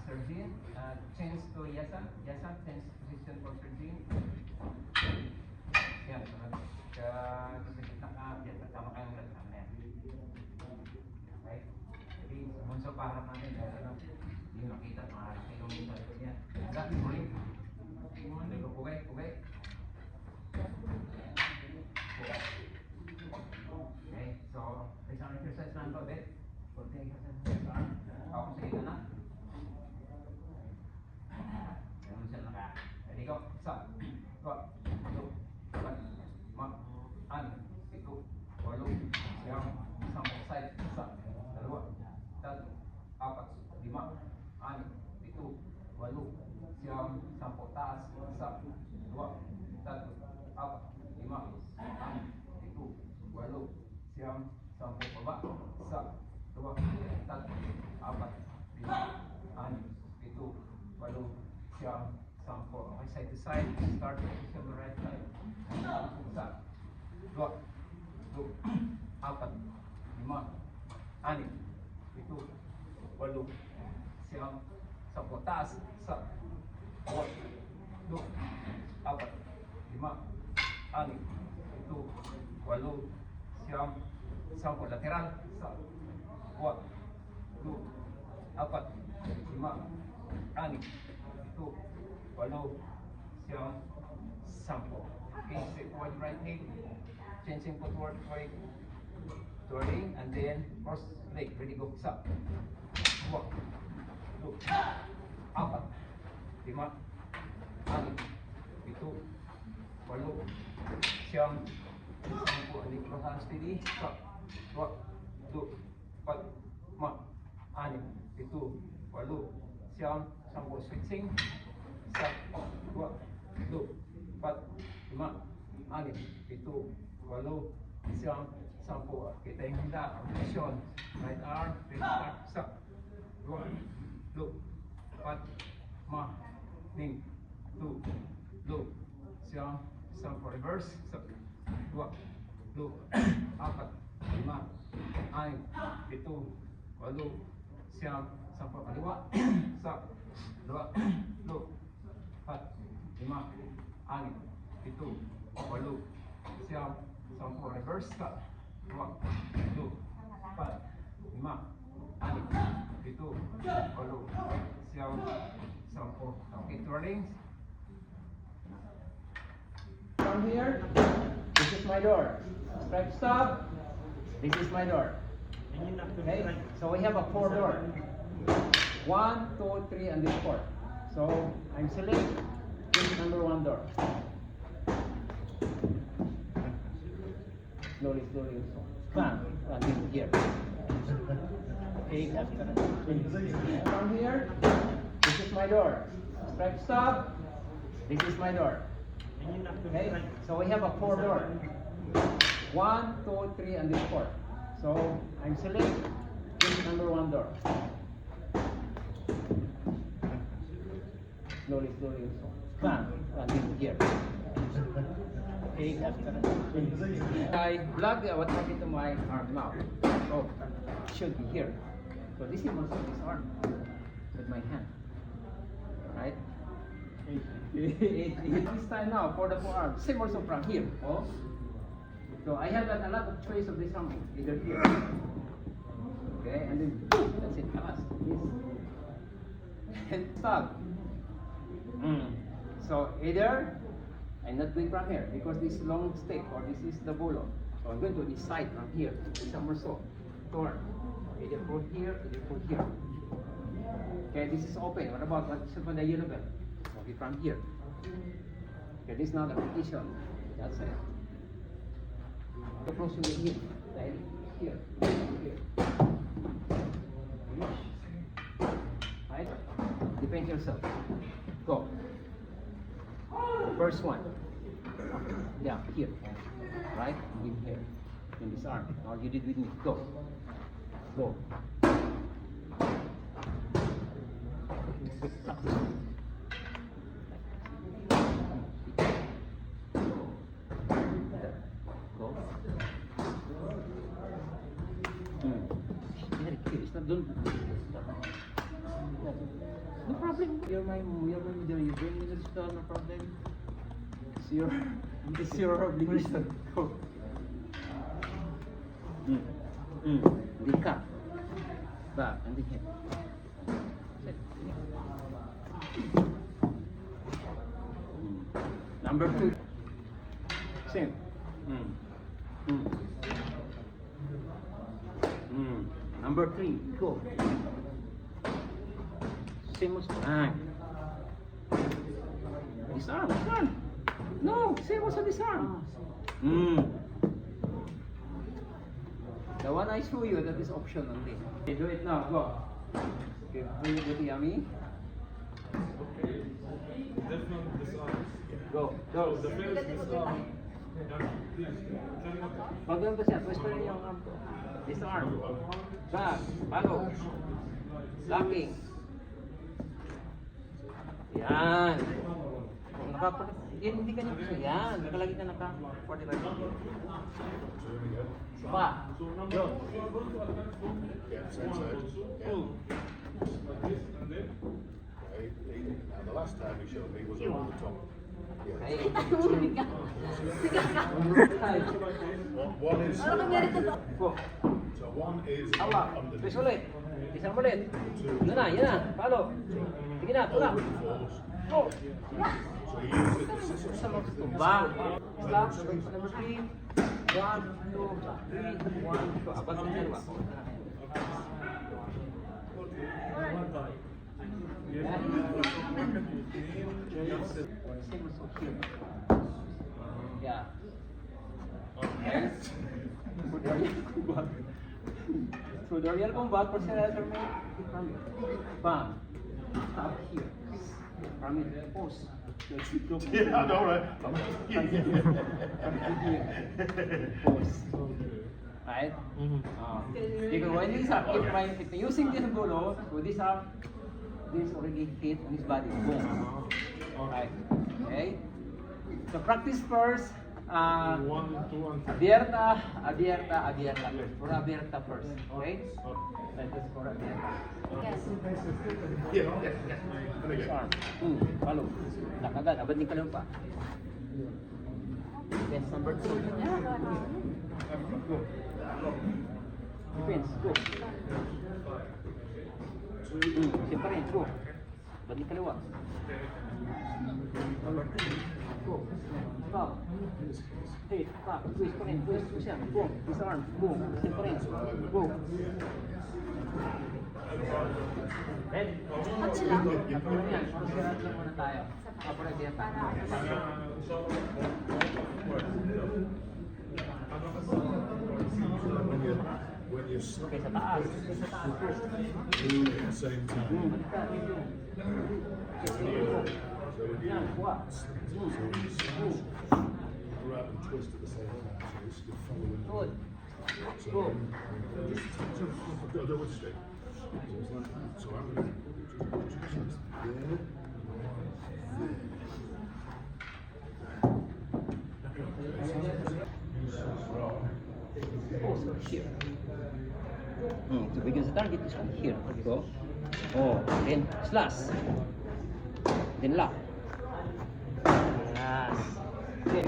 Sergin, change to Yasa. Yasa, change position for Sergin. Yan, sa gitna ka, yan, tama kayong lahat na yan. Okay? Jadi, sa paharap natin, hindi makita mga kilometer yan. That, ulit. Pugay. Okay, so, isang exercise lang ba, Bet? Kunting exercise lang. Ako sa ito na. Ganun siya naka. Ready, go. Stop. Go. Look. One. Ma. An. Ito. Walo. Siyam. Isang side. Isa. Dalawa. Tatlo. Apat. Lima. Ani. Ito. Walo. Siyam. Sampo. Taas. Isa. Dua. Tatlo. Apat. Lima. Ani. Ito. Walo. Siyam. Sampo. Baba. Isa. Dua. Tatlo. Apat. Lima. Ani. Ito. Walo. Siyam. Sampo. Okay, side to side. Start on the right side. Isa. Dua. Apat. Lima. Ani. Ito. Walo. Siyam. Sampo. Taas. Isa. Dua. Apat. Lima. Ani. Ito. Walo. Siyam. Sampo. Lateral. Isa. Dua. Apat. Lima. Ani. Ito. Walo. Siyam. Sampo. Okay, step forward right leg. Changing footwork right. Turning and then cross leg. Ready, go. Isa. Dua. Apat. Lima. Ani. Ito. Walo. Siyam. Sampo. Alik cross hand steady. Isa. Dua. Apat. Lima. Ani. Ito. Walo. Siyam. Sampo. Switching. Isa. Dua. Apat. Lima. Ani. Ito. Walo. Siyam. Sampo. Kita yung handa. Position. Right arm. Start. Isa. Dua. Apat. Lima. Ning. Ito. Siyam. Sampo. Reverse. Isa. Dua. Apat. Lima. Ani. Ito. Walo. Siyam. Sampo. Kaliwa. Isa. Dua. Apat. Lima. Ani. Ito. Walo. Siyam. Sampo. Reverse. Isa. Dua. Apat. Lima. Ani. Ito. Walo. Siyam. Sampo. Okay, turning. From here, this is my door. Strike stop. This is my door. Okay, so we have a 4 door. 1, 2, 3, and this 4. So I'm select this number 1 door. Slowly. Bam. And here. Okay, after. From here, this is my door. Strike stop. This is my door. Okay, so we have a 4 door. 1, 2, 3, and this 4. So I'm select this number 1 door. Slowly. Bam. And here. Okay, after. I block what happened to my arm now. So it should be here. So this is also this arm with my hand. Right? This time now for the forearm. Same also from here. Oh. So I have got a lot of choice of this arm. Either here. Okay, and then that's it. Kalas. This. And stop. So either I'm not going from here because this is long stick or this is the bolo. So I'm going to this side from here. Somersault. Turn. Either from here, either from here. Okay, this is open. What about what's on the yellow belt? Okay, from here. Okay, this is not a position. That's it. Approach with here. Here. Right? Defend yourself. Go. The first one. Yeah, here. Right? In here. In this arm. Now you did with me. Go. Go. It's not done. You're my leader. You bring me this no problem. It's your obligation. Go. Dika. Back and the head. Number 2. Same. Number 3. Go. Same as disarm. No, same as a disarm. The one I show you, that is option only. Okay, do it now. Go. Okay, bring it to Yummy. Go. The first disarm. Pag ganun ko siya, twist ko rin yung arm ko. Disarm. Back. Follow. Locking. Yan. Hindi ka niya gusto. Yan. Nakalagi ka naka-45. Pa. Yun. Yeah, same side. Now the last time he showed me was over the top. Ay. One is Go. so one is Awa. underneath. Twist ulit. Disarm ulit. Yun na. Follow. Sige na, tulak. Falls. Go. So you use it as a system. Back. Stop. Number 3. 1, 2, 3, 1, 2. Abang ng dalawa. Yeah. So the real combat for Senator May, bam, stop here. From it, pause. Yeah, I know, right? Pause. Right? Because when this up, if using this golo, with this up, this already hit on his body. Boom. Right. Okay. So practice first. 1, 2, and 3. Abierta first. For abierta first. Okay? That is for abierta. Yeah. And again. Arm. Follow. Nakagad. Abad ni kalong pa. Defense number 2. Go. Defense. Go. Siapa rin? Go. Abad ni kaliwa. Number 3. Go. Stop. Hey, stop. Twist pa rin. Twist siya. Go. Disarm. Go. Siapa rin. Go. Ready? Ako na yan. Considerate lang muna tayo. Ako na diyan. When you snap Okay, sa taas. Sa taas first. at the same time. Yan, kuha. Grab and twist at the same time. So you're following. Good. So Go. I'll do it straight. So I'm going to Also here. So because the target is from here. Go. Oh, then slash. Then lock. Yes. Okay.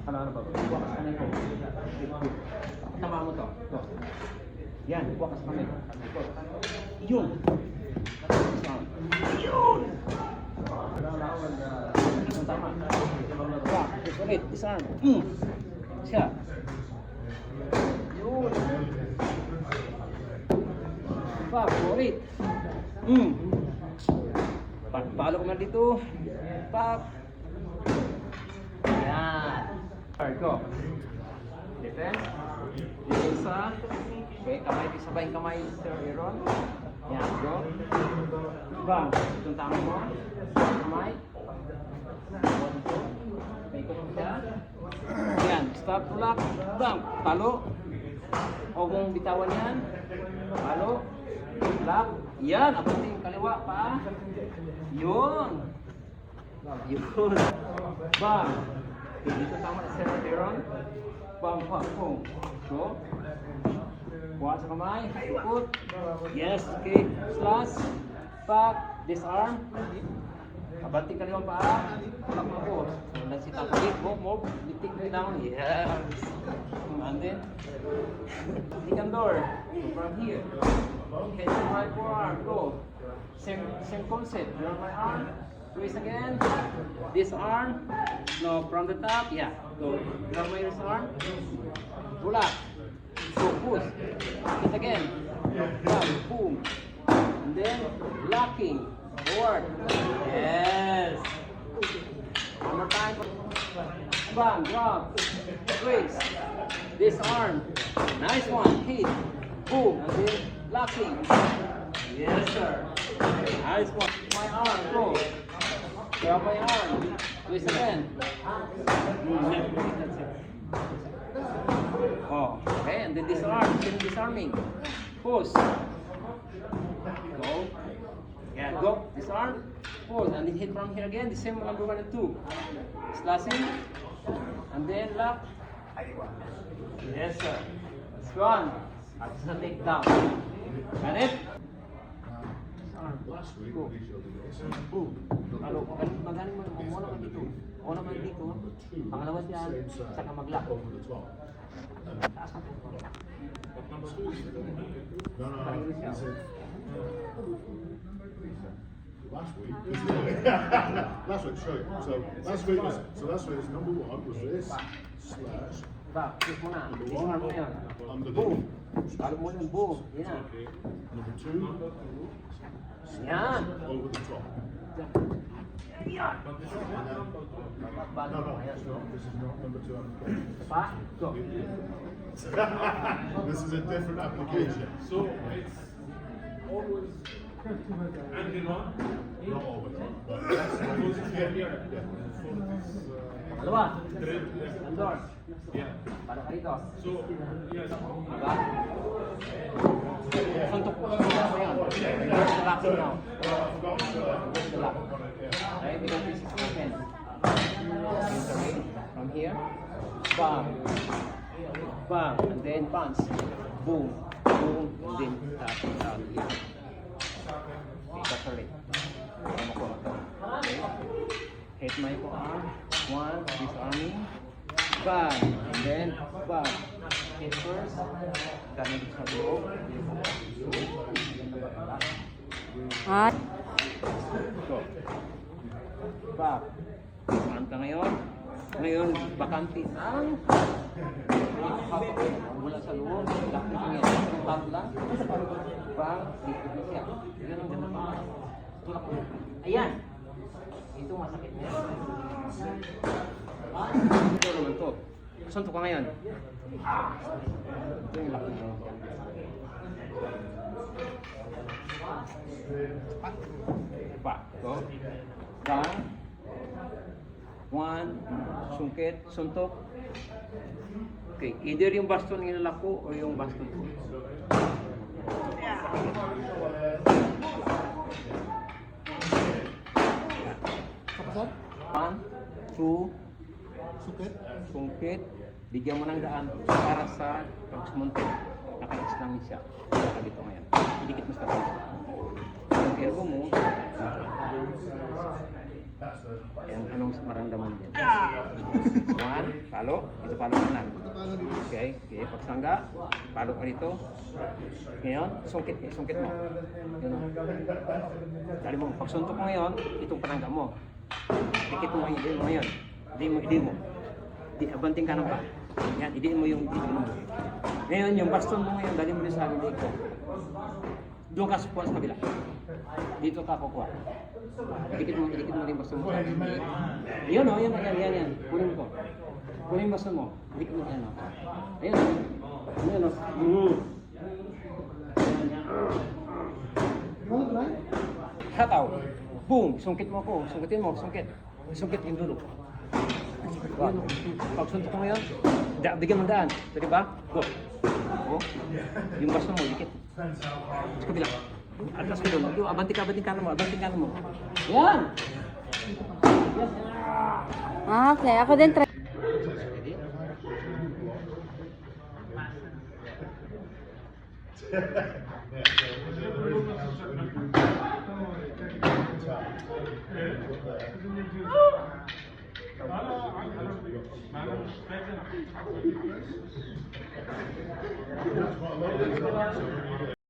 Ano ba? Bukas ka na ito. Tama mo to. Go. Yan, bukas ka na ito. Yun. Yun! Tama. Back. Ulit. Isarm. Siya. Yun. Back. Ulit. Palo ko na dito. Back. Yan. Alright, go. Defense. Depensa. Okay, kamay. Sabay kamay, Sir Aaron. Yan, go. Bang. Itong tama mo. Kamay. May kulong siya. Yan. Stop, lock. Bang. Palo. Huwag mong bitawan yan. Palo. Lock. Yan. Abante yung kaliwa pa. Yun. Yun. Bang. Dito tama na center Aaron. Bam, bam, boom. Go. Kuha sa kamay. Put. Yes, okay. Slash. Back. Disarm. Abanti ka naman paa. Tulak mo po. And then sit up. Move. Litik mo down. Yes. And then, Nikandor. From here. Head to my forearm. Go. Same concept. Grab my arm. Twist again. This arm. No, from the top. Yeah. Go. Grab my wrist arm. Pull up. Go. Push. Hit again. Grab. Boom. And then locking. Forward. Yes. One more time. Bang. Drop. Twist. This arm. Nice one. Hit. Boom. And then locking. Yes, sir. Nice one. My arm. Go. Grab my arm. Twist again. That's it. Oh, okay. And then disarm. Still disarming. Push. Go. Yeah, go. Disarm. Push. And then hit from here again. The same number 1 and 2. Slashing. And then lock. Yes, sir. That's one. That's a takedown. Got it? Last week, Go. we showed you this. Boom. Ano, magaling mo, umuuna ka dito. Una man dito. Pangalawa dyan, saka mag-lock. Over the top. Taas ka po. No, he said, last week, last week, show you. So last week was number 1 was this, slash, Back, push mo na. Disarm mo yan. under the Boom. Balo mo yan, boom. Yan na. number 2, Yan. over the top. Yan. Balo No, mo yan. this is not number 2 application. Pa, go. This is a different application. So it's always and in one. Not always, but that's Yeah. yeah. Pangalawa. Trade, yeah. Andor. Yeah. Balo ka rito. So yes. Diba? Suntok po. Suntok yan. Reverse the lock now. Reverse the lock. Okay, because this is open. Okay, from here. Bam. Bam. And then punch. Boom. Boom. And then tap. Tap. Here. Okay, that's alright. Tama ko. Okay. Hit my forearm. One. Disarming. Bam. And then bam. Hit first. Dami dito sa loob. At Go. Back. Saan ka ngayon? Ngayon, bakante ang mula sa loob. Lakit mo yan. Tap lang. Bang. Dito na siya. Ganun, ganun. Tulak mo. Ayan. Ito masakit niya. Ito naman to. Suntok ka ngayon. Ito yung lakit mo. Back. Go. Bang. One. Sungkit. Suntok. Okay. Either yung baston ng ilalak ko o yung baston ko. One. Two. Sungkit. Bigyan mo ng daan para sa pag-sumuntik. Nakalis lang siya. Saka dito ngayon. Idikit mo sa tayo. Yung elbow mo, yung anong maramdaman din. One, palo. Ito palo ka lang. Okay, okay. Pagsangga, palo ka dito. Ngayon, sungkit mo. Yun. Dali mo, pagsuntok mo ngayon, itong panangga mo. Dikit mo ngayon. Hindi mo. Abanting ka na ba? Yan, idiin mo yung dito mo. Ngayon, yung baston mo ngayon, dali mo rin sa lilig ko. Doon ka sa kabila. Dito ka kukuha. Dikit mo rin baston mo. Ayun o, yan. Kunin mo ko. Kunin yung baston mo. Dikit mo yan o. Ayun o. Ayun o. Hataw. Boom! Sungkit mo ako. Sungkitin mo. Sungkit yung dulo. Pag suntok ko ngayon, bigyan mo daan. Pwede ba? Go. Go. Yung baston mo, dikit. Sa kabila. Atas ko doon. Abanting ka mo. Yan! okay, ako din try. Yeah, so when you're in the house, when you do that, that's quite a lot of these, so when you